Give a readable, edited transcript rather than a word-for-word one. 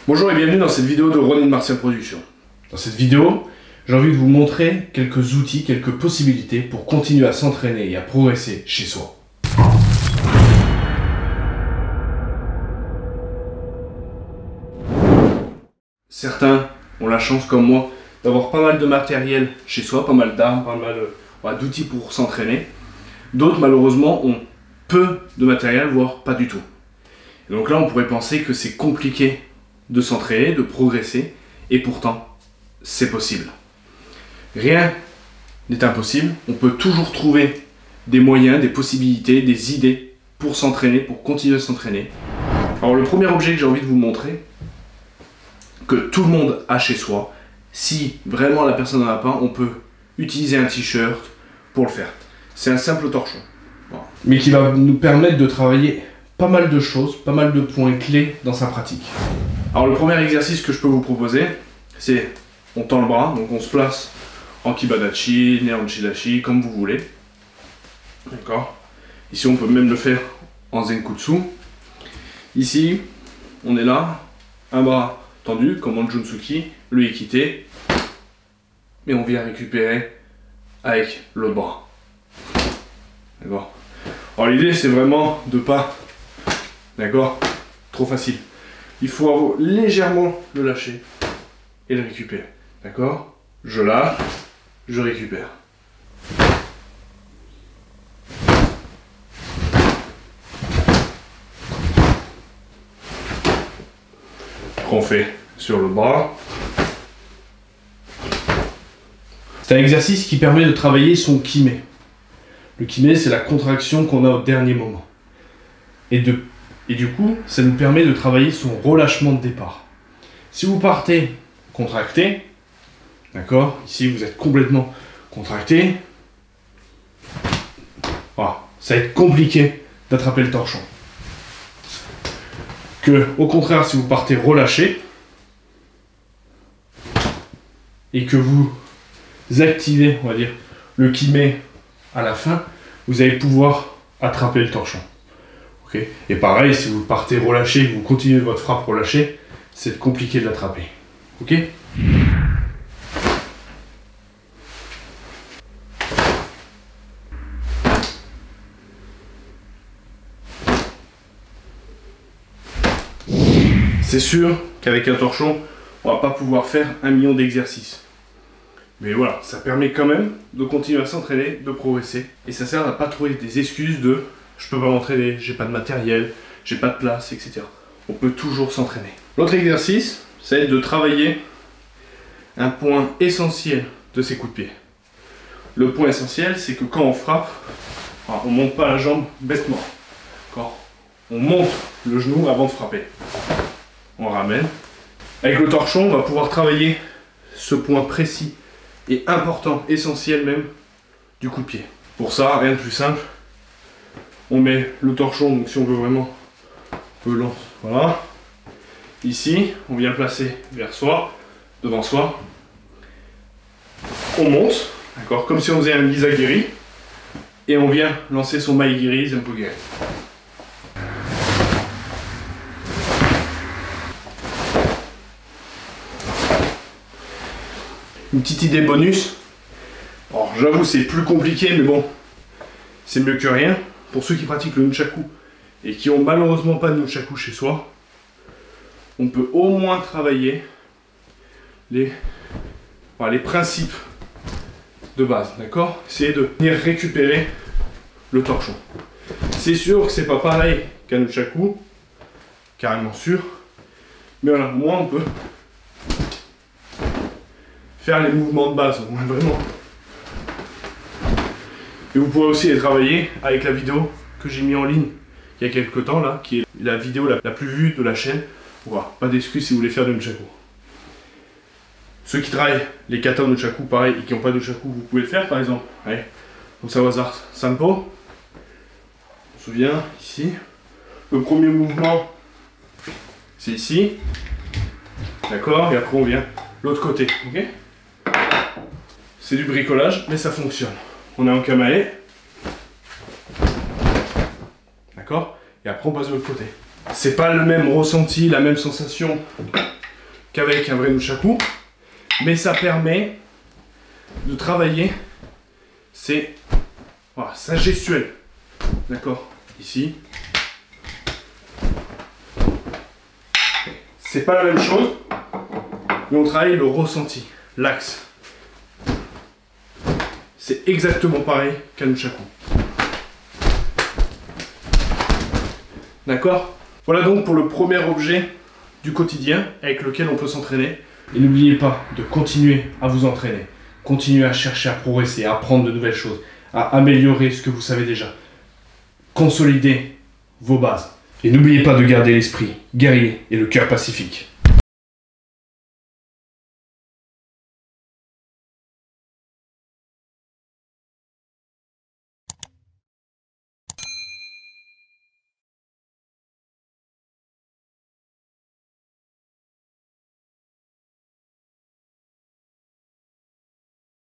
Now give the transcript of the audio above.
Bonjour et bienvenue dans cette vidéo de Ronin Martial Productions. Dans cette vidéo, j'ai envie de vous montrer quelques outils, quelques possibilités pour continuer à s'entraîner et à progresser chez soi. Certains ont la chance, comme moi, d'avoir pas mal de matériel chez soi, pas mal d'armes, pas mal d'outils pour s'entraîner. D'autres, malheureusement, ont peu de matériel, voire pas du tout. Et donc là, on pourrait penser que c'est compliqué de s'entraîner, de progresser, et pourtant, c'est possible. Rien n'est impossible, on peut toujours trouver des moyens, des possibilités, des idées pour s'entraîner, pour continuer à s'entraîner. Alors le premier objet que j'ai envie de vous montrer, que tout le monde a chez soi, si vraiment la personne n'en a pas, on peut utiliser un t-shirt pour le faire. C'est un simple torchon, mais qui va nous permettre de travailler pas mal de choses, pas mal de points clés dans sa pratique. Alors le premier exercice que je peux vous proposer, c'est on tend le bras, donc on se place en Kibadachi, Neanchi-dachi, comme vous voulez. D'accord. Ici on peut même le faire en Zenkutsu. Ici, on est là, un bras tendu, comme en Junsuki, le Ikite, et on vient récupérer avec l'autre bras. D'accord. Alors l'idée c'est vraiment de pas, d'accord, trop facile. Il faut légèrement le lâcher et le récupérer. D'accord? Je lâche, je récupère. On fait sur le bras. C'est un exercice qui permet de travailler son kimé. Le kimé, c'est la contraction qu'on a au dernier moment. Et du coup, ça nous permet de travailler son relâchement de départ. Si vous partez contracté, d'accord, ici vous êtes complètement contracté, voilà, ça va être compliqué d'attraper le torchon. Que, au contraire, si vous partez relâché et que vous activez, on va dire, le kimé à la fin, vous allez pouvoir attraper le torchon. Okay. Et pareil, si vous partez relâché, que vous continuez votre frappe relâchée, c'est compliqué de l'attraper. Ok? C'est sûr qu'avec un torchon, on va pas pouvoir faire 1 million d'exercices. Mais voilà, ça permet quand même de continuer à s'entraîner, de progresser. Et ça sert à pas trouver des excuses de je peux pas m'entraîner, j'ai pas de matériel, j'ai pas de place, etc. On peut toujours s'entraîner. L'autre exercice, c'est de travailler un point essentiel de ses coups de pied. Le point essentiel, c'est que quand on frappe, on monte pas la jambe bêtement. On monte le genou avant de frapper. On ramène. Avec le torchon, on va pouvoir travailler ce point précis et important, essentiel même, du coup de pied. Pour ça, rien de plus simple. On met le torchon, donc si on veut vraiment, on peut lancer. Voilà. Ici, on vient placer vers soi, devant soi. On monte, d'accord, comme si on faisait un Gizagiri. Et on vient lancer son Maigiri, Zempogiri. Une petite idée bonus. Alors j'avoue c'est plus compliqué mais bon, c'est mieux que rien. Pour ceux qui pratiquent le nunchaku et qui ont malheureusement pas de nunchaku chez soi, on peut au moins travailler les principes de base, d'accord? Essayer de venir récupérer le torchon. C'est sûr que c'est pas pareil qu'un nunchaku, carrément sûr, mais voilà, au moins on peut faire les mouvements de base, au moins vraiment. Et vous pouvez aussi les travailler avec la vidéo que j'ai mis en ligne il y a quelques temps là, qui est la vidéo la plus vue de la chaîne. Voilà, pas d'excuse si vous voulez faire du nunchaku. Ceux qui travaillent les katas nunchaku pareil et qui n'ont pas de nunchaku, vous pouvez le faire par exemple. Allez, donc ça va hasard Sanpo. On se souvient ici. Le premier mouvement, c'est ici. D'accord, et après on vient l'autre côté. Ok? C'est du bricolage, mais ça fonctionne. On est en kamae. D'accord? Et après on passe de l'autre côté. C'est pas le même ressenti, la même sensation qu'avec un vrai nunchaku, mais ça permet de travailler voilà, sa gestuelle. D'accord? Ici. C'est pas la même chose, mais on travaille le ressenti, l'axe. C'est exactement pareil qu'un nunchaku. D'accord? Voilà donc pour le premier objet du quotidien avec lequel on peut s'entraîner. Et n'oubliez pas de continuer à vous entraîner. Continuez à chercher à progresser, à apprendre de nouvelles choses, à améliorer ce que vous savez déjà. Consolidez vos bases. Et n'oubliez pas de garder l'esprit guerrier et le cœur pacifique.